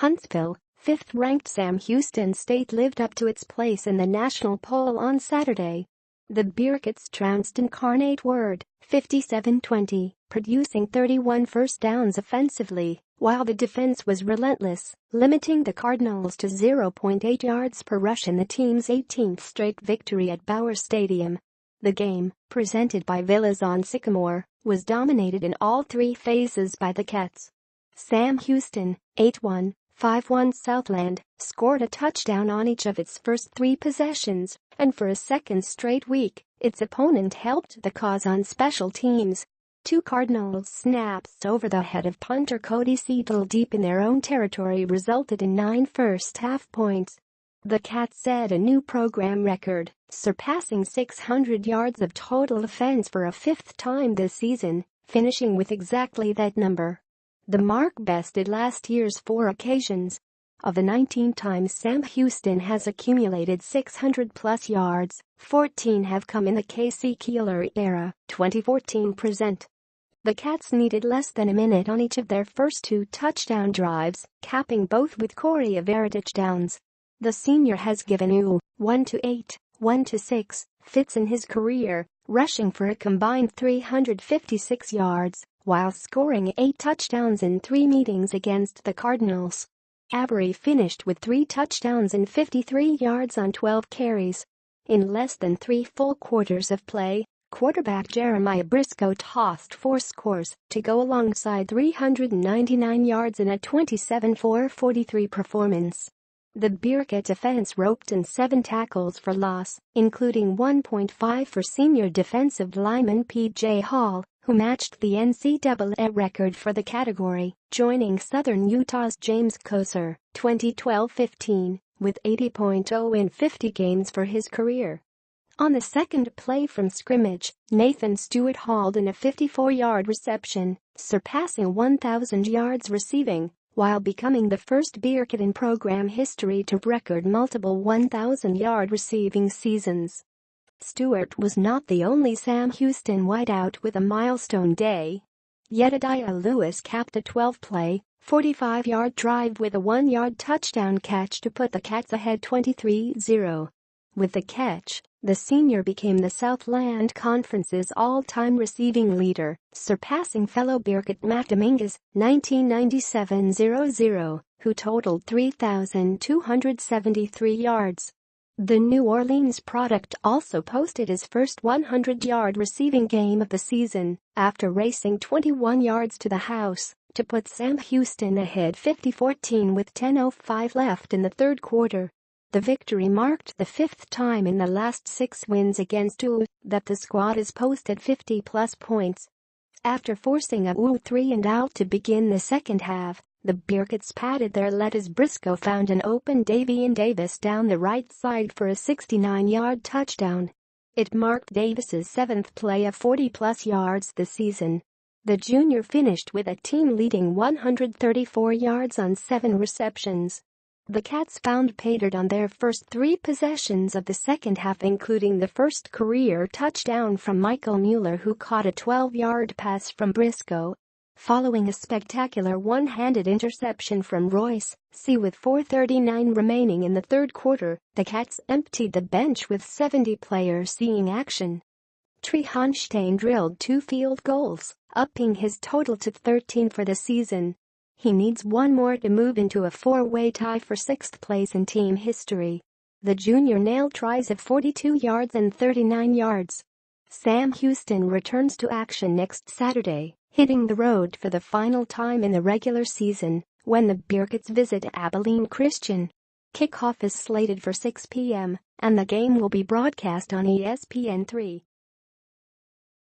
Huntsville, fifth-ranked Sam Houston State lived up to its place in the national poll on Saturday. The Bearkats trounced Incarnate Word, 57-20, producing 31 first downs offensively, while the defense was relentless, limiting the Cardinals to 0.8 yards per rush in the team's 18th straight victory at Bauer Stadium. The game, presented by Villas on Sycamore, was dominated in all three phases by the Cats. Sam Houston, 8-1, 5-1 Southland, scored a touchdown on each of its first three possessions, and for a second straight week, its opponent helped the cause on special teams. Two Cardinals snaps over the head of punter Cody Seidel deep in their own territory resulted in 9 first-half points. The Cats set a new program record, surpassing 600 yards of total offense for a fifth time this season, finishing with exactly that number. The mark bested last year's 4 occasions. Of the 19 times Sam Houston has accumulated 600-plus yards, 14 have come in the KC Keeler era, 2014 present. The Cats needed less than a minute on each of their first 2 touchdown drives, capping both with Corey Everett touchdowns. The senior has given you 1-8, 1-6 fits in his career, rushing for a combined 356 yards, while scoring 8 touchdowns in 3 meetings against the Cardinals. Avery finished with 3 touchdowns and 53 yards on 12 carries. In less than 3 full quarters of play, quarterback Jeremiah Briscoe tossed 4 scores to go alongside 399 yards in a 27-43 performance. The Bearkat defense roped in 7 tackles for loss, including 1.5 for senior defensive lineman P.J. Hall, who matched the NCAA record for the category, joining Southern Utah's James Koser, 2012-15, with 80.0 in 50 games for his career. On the second play from scrimmage, Nathan Stewart hauled in a 54-yard reception, surpassing 1,000 yards receiving, while becoming the first Bearkat in program history to record multiple 1,000-yard receiving seasons. Stewart was not the only Sam Houston wideout with a milestone day. Jedediah Lewis capped a 12-play, 45-yard drive with a 1-yard touchdown catch to put the Cats ahead 23-0. With the catch, the senior became the Southland Conference's all-time receiving leader, surpassing fellow Bearkat Matt Dominguez, 1997-00, who totaled 3,273 yards. The New Orleans product also posted his first 100-yard receiving game of the season, after racing 21 yards to the house, to put Sam Houston ahead 50-14 with 10:05 left in the third quarter. The victory marked the 5th time in the last 6 wins against UU that the squad has posted 50-plus points. After forcing a 3-and-out to begin the second half, the Bearkats padded their lead as Briscoe found an open Davian Davis down the right side for a 69-yard touchdown. It marked Davis's 7th play of 40-plus yards this season. The junior finished with a team-leading 134 yards on 7 receptions. The Cats found pay dirt on their first 3 possessions of the second half, including the first career touchdown from Michael Mueller, who caught a 12-yard pass from Briscoe. Following a spectacular one-handed interception from Royce C. with 4:39 remaining in the third quarter, the Cats emptied the bench with 70 players seeing action. Trey Hunstein drilled 2 field goals, upping his total to 13 for the season. He needs 1 more to move into a 4-way tie for 6th place in team history. The junior nailed tries of 42 yards and 39 yards. Sam Houston returns to action next Saturday, hitting the road for the final time in the regular season, when the Bearkats visit Abilene Christian. Kickoff is slated for 6 p.m., and the game will be broadcast on ESPN3.